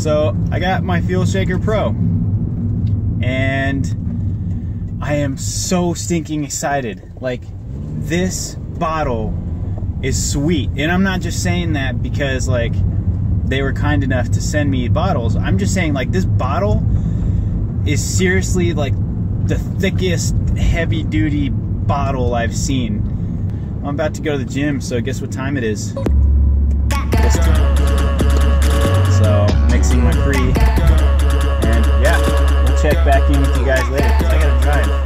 So I got my Fuelshaker Pro, and I am so stinking excited. Like, this bottle is sweet, and I'm not just saying that because like they were kind enough to send me bottles. I'm just saying, like, this bottle is seriously like the thickest heavy-duty bottle I've seen. I'm about to go to the gym, so guess what time it is? So, mixing my pre, and yeah, we'll check back in with you guys later, because I gotta drive.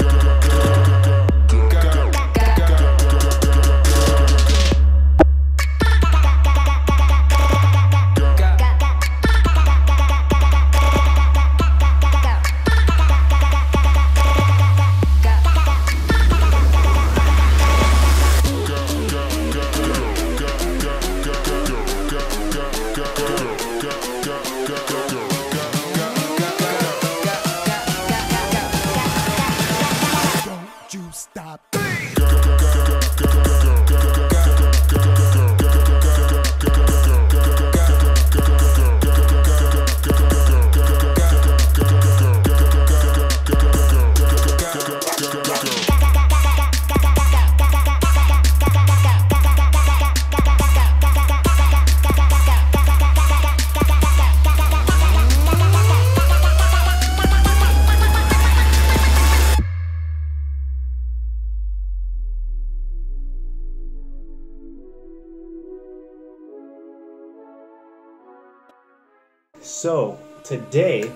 So today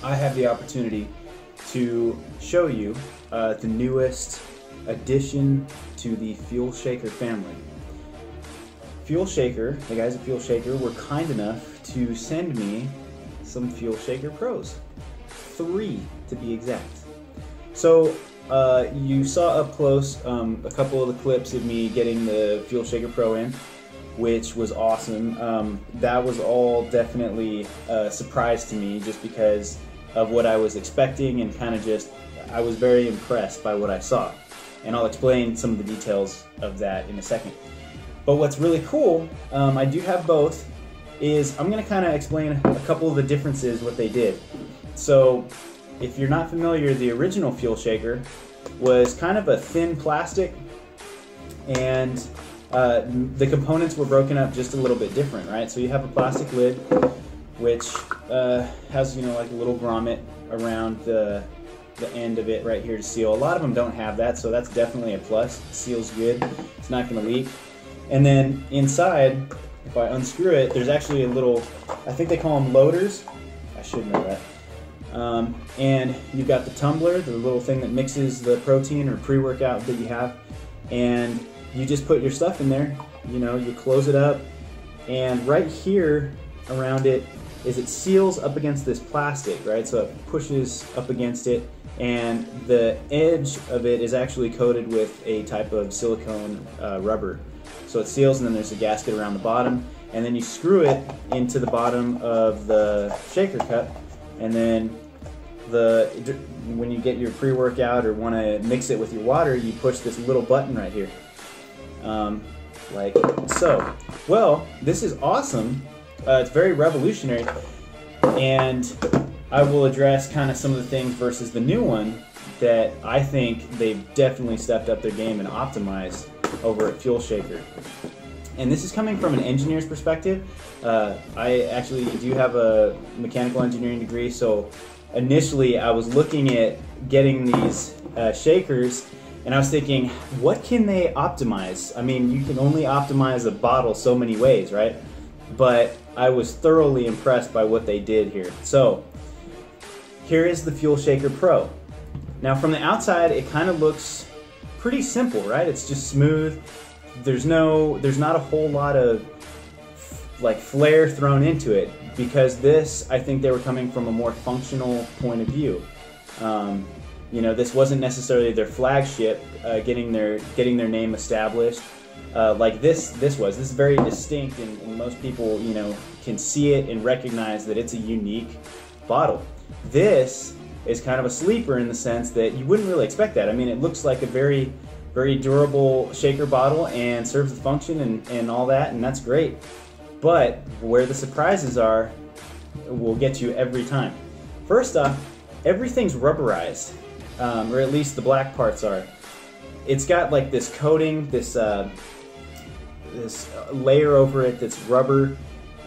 I have the opportunity to show you the newest addition to the Fuelshaker family. Fuelshaker, the guys at Fuelshaker, were kind enough to send me some Fuelshaker Pros. 3 to be exact. So you saw up close a couple of the clips of me getting the Fuelshaker Pro in, which was awesome. That was all definitely a surprise to me, just because of what I was expecting, and kind of just, I was very impressed by what I saw. And I'll explain some of the details of that in a second. But what's really cool, I do have both, is I'm going to kind of explain a couple of the differences, what they did. So if you're not familiar, the original Fuelshaker was kind of a thin plastic, and the components were broken up just a little bit different, right? So you have a plastic lid, which has, you know, like a little grommet around the end of it right here to seal. A lot of them don't have that, so that's definitely a plus. It seals good. It's not going to leak. And then inside, if I unscrew it, there's actually a little, I think they call them loaders. I should know that. And you've got the tumbler, the little thing that mixes the protein or pre-workout that you have, and you just put your stuff in there, you know, you close it up, and right here around it is it seals up against this plastic, right? So it pushes up against it, and the edge of it is actually coated with a type of silicone rubber. So it seals, and then there's a gasket around the bottom, and then you screw it into the bottom of the shaker cup, and then when you get your pre-workout or want to mix it with your water, you push this little button right here. Like so. Well, this is awesome. It's very revolutionary, and I will address kind of some of the things versus the new one that I think they've definitely stepped up their game and optimized over at Fuelshaker. And this is coming from an engineer's perspective. I actually do have a mechanical engineering degree, so initially I was looking at getting these shakers, and I was thinking, what can they optimize? I mean, you can only optimize a bottle so many ways, right? But I was thoroughly impressed by what they did here. So, here is the Fuelshaker Pro. Now, from the outside, it kind of looks pretty simple, right? It's just smooth. There's not a whole lot of like flair thrown into it, because this, I think they were coming from a more functional point of view. You know, this wasn't necessarily their flagship, getting their name established. Like this is very distinct, and most people, you know, can see it and recognize that it's a unique bottle. This is kind of a sleeper in the sense that you wouldn't really expect that. I mean, it looks like a very, very durable shaker bottle and serves the function and all that, and that's great. But where the surprises are will get you every time. First off, everything's rubberized, or at least the black parts are. It's got like this coating, this layer over it that's rubber,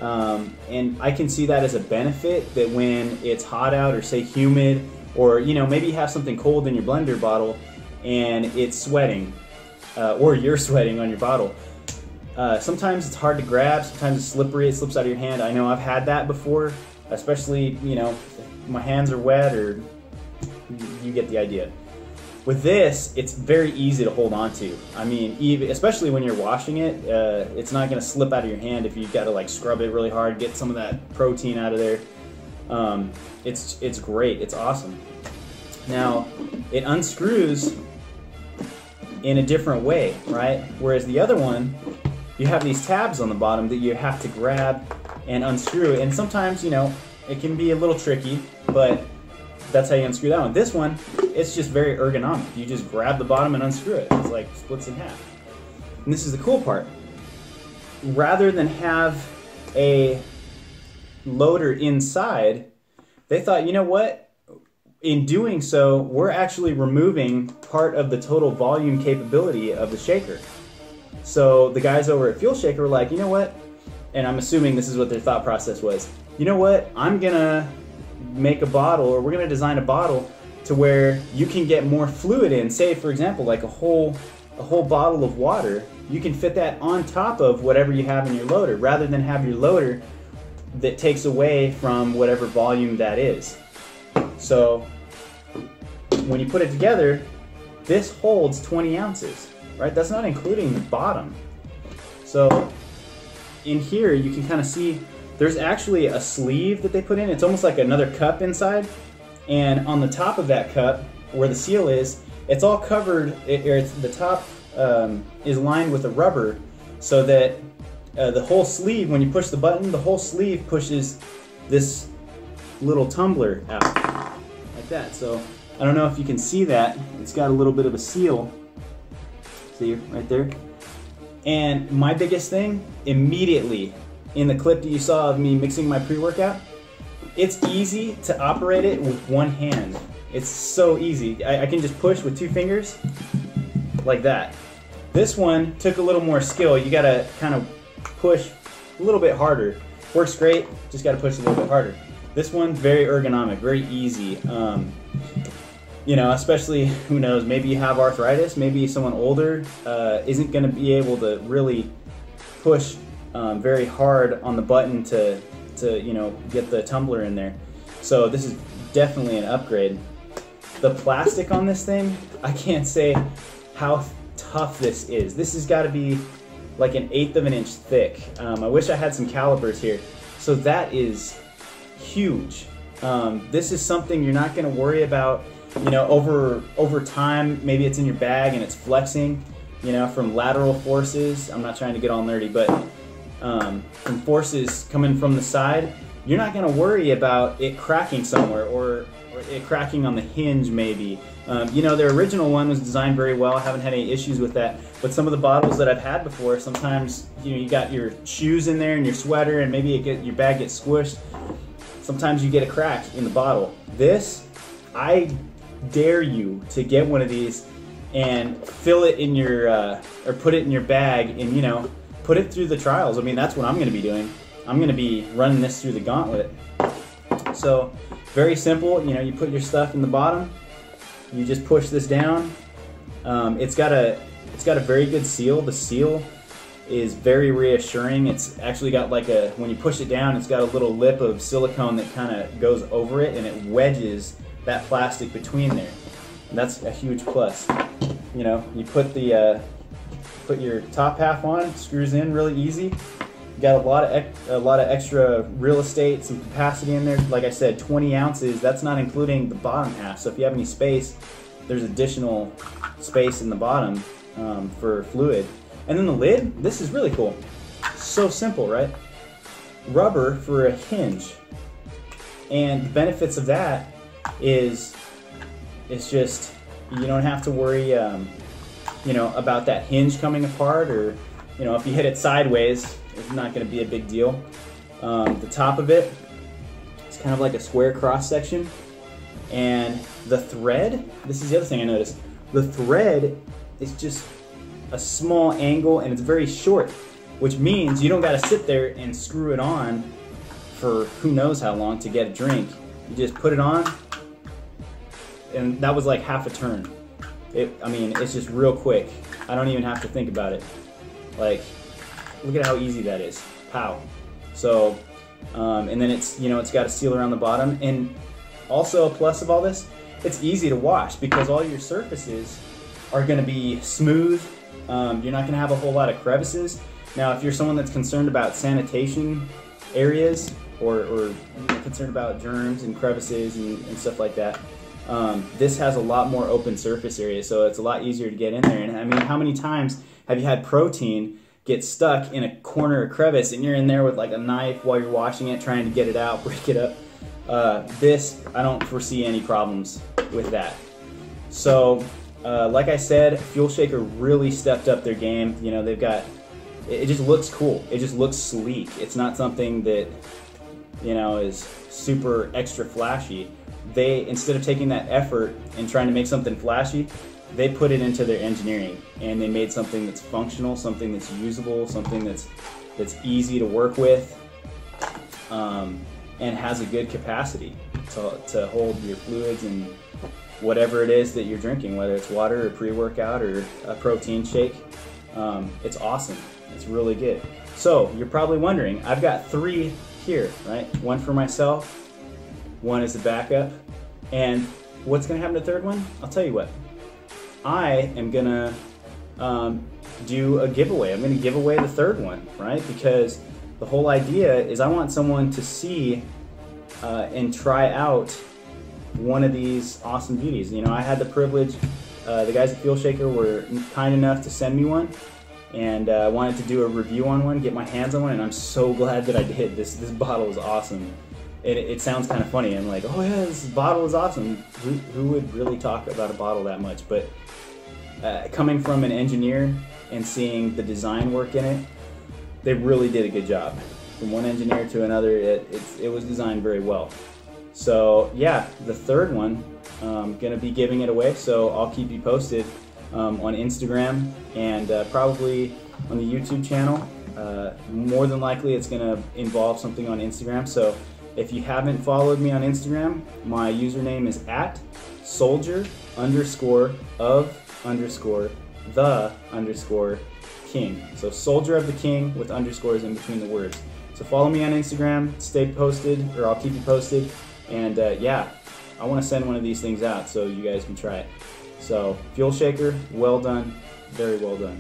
and I can see that as a benefit, that when it's hot out or say humid, or maybe you have something cold in your blender bottle and it's sweating, or you're sweating on your bottle. Sometimes it's hard to grab, sometimes it's slippery, it slips out of your hand. I know I've had that before, especially, if my hands are wet, or you get the idea. With this, it's very easy to hold on to. I mean, especially when you're washing it, it's not gonna slip out of your hand if you've got to like scrub it really hard, get some of that protein out of there. It's great, it's awesome. Now, it unscrews in a different way, right? Whereas the other one, you have these tabs on the bottom that you have to grab and unscrew, and sometimes, it can be a little tricky, but that's how you unscrew that one. This one, it's just very ergonomic. You just grab the bottom and unscrew it. It's like splits in half. And this is the cool part. Rather than have a loader inside, they thought, you know what? In doing so, we're actually removing part of the total volume capability of the shaker. So the guys over at Fuelshaker were like, you know what? And I'm assuming this is what their thought process was. You know what? I'm gonna make a bottle, or we're gonna design a bottle to where you can get more fluid in. Say, for example, like a whole bottle of water. You can fit that on top of whatever you have in your loader, rather than have your loader that takes away from whatever volume that is. So when you put it together, this holds 20 ounces, right? That's not including the bottom. So in here, you can kind of see there's actually a sleeve that they put in. It's almost like another cup inside. And on the top of that cup, where the seal is, it's all covered, the top is lined with a rubber, so that the whole sleeve, when you push the button, the whole sleeve pushes this little tumbler out, like that. So I don't know if you can see that. It's got a little bit of a seal. See right there? And my biggest thing, immediately, in the clip that you saw of me mixing my pre-workout, it's easy to operate it with one hand. It's so easy. I can just push with 2 fingers, like that. This one took a little more skill. You gotta kind of push a little bit harder. Works great, just gotta push a little bit harder. This one, very ergonomic, very easy. Especially, who knows, maybe you have arthritis, maybe someone older isn't gonna be able to really push very hard on the button to get the tumbler in there. So this is definitely an upgrade. The plastic on this thing, I can't say how tough this is. This has got to be like an 1/8 of an inch thick. I wish I had some calipers here. So that is huge. This is something you're not going to worry about, over time. Maybe it's in your bag and it's flexing, from lateral forces. I'm not trying to get all nerdy, but from forces coming from the side, you're not going to worry about it cracking somewhere, or it cracking on the hinge maybe. Their original one was designed very well. I haven't had any issues with that. But some of the bottles that I've had before, sometimes you got your shoes in there and your sweater, and maybe your bag gets squished. Sometimes you get a crack in the bottle. This, I dare you to get one of these and fill it in your, or put it in your bag, and put it through the trials. I mean, that's what I'm going to be doing. I'm going to be running this through the gauntlet. So very simple. You put your stuff in the bottom. You just push this down. It's got a very good seal. The seal is very reassuring. It's actually got like when you push it down, it's got a little lip of silicone that kind of goes over it, and it wedges that plastic between there. And that's a huge plus. You put your top half on, it screws in really easy. You got a lot of extra real estate, some capacity in there. Like I said, 20 ounces. That's not including the bottom half. So if you have any space, there's additional space in the bottom for fluid. And then the lid. This is really cool. So simple, right? Rubber for a hinge. And the benefits of that is it's just, you don't have to worry about that hinge coming apart, or if you hit it sideways, it's not going to be a big deal. The top of it, kind of like a square cross section. And the thread, this is the other thing I noticed, the thread is just a small angle and it's very short, which means you don't got to sit there and screw it on for who knows how long to get a drink. You just put it on, and that was like half a turn. I mean, it's just real quick. I don't even have to think about it. Like, look at how easy that is. Pow. So, and then it's, you know, it's got a seal around the bottom. And also a plus of all this, it's easy to wash because all your surfaces are going to be smooth. You're not going to have a whole lot of crevices. Now, if you're someone that's concerned about sanitation areas or concerned about germs and crevices and stuff like that, this has a lot more open surface area, so it's a lot easier to get in there. And I mean, how many times have you had protein get stuck in a corner or crevice and you're in there with like a knife while you're washing it, trying to get it out, break it up? This, I don't foresee any problems with that. So, like I said, Fuelshaker really stepped up their game. You know, they've got, it just looks cool. It just looks sleek. It's not something that, you know, is super extra flashy. They, instead of taking that effort and trying to make something flashy, they put it into their engineering and they made something that's functional, something that's usable, something that's easy to work with, and has a good capacity to hold your fluids and whatever it is that you're drinking, whether it's water or pre-workout or a protein shake. It's awesome. It's really good. So you're probably wondering, I've got 3 here, right? One for myself, one is a backup, and what's gonna happen to the third one? I'll tell you what. I am gonna do a giveaway. I'm gonna give away the third one, right? Because the whole idea is I want someone to see and try out one of these awesome beauties. You know, I had the privilege, the guys at Fuelshaker were kind enough to send me one, and I wanted to do a review on one, get my hands on one, and I'm so glad that I did. This bottle is awesome. It sounds kind of funny. I'm like, oh yeah, this bottle is awesome. Who would really talk about a bottle that much? But coming from an engineer and seeing the design work in it, they really did a good job. From one engineer to another, it was designed very well. So yeah, the third one, I'm gonna be giving it away, so I'll keep you posted on Instagram and probably on the YouTube channel. More than likely it's gonna involve something on Instagram, so if you haven't followed me on Instagram, my username is @soldier_of_the_king. So Soldier of the King with underscores in between the words. So follow me on Instagram, stay posted, or I'll keep you posted. And yeah, I want to send one of these things out so you guys can try it. So Fuelshaker, well done, very well done.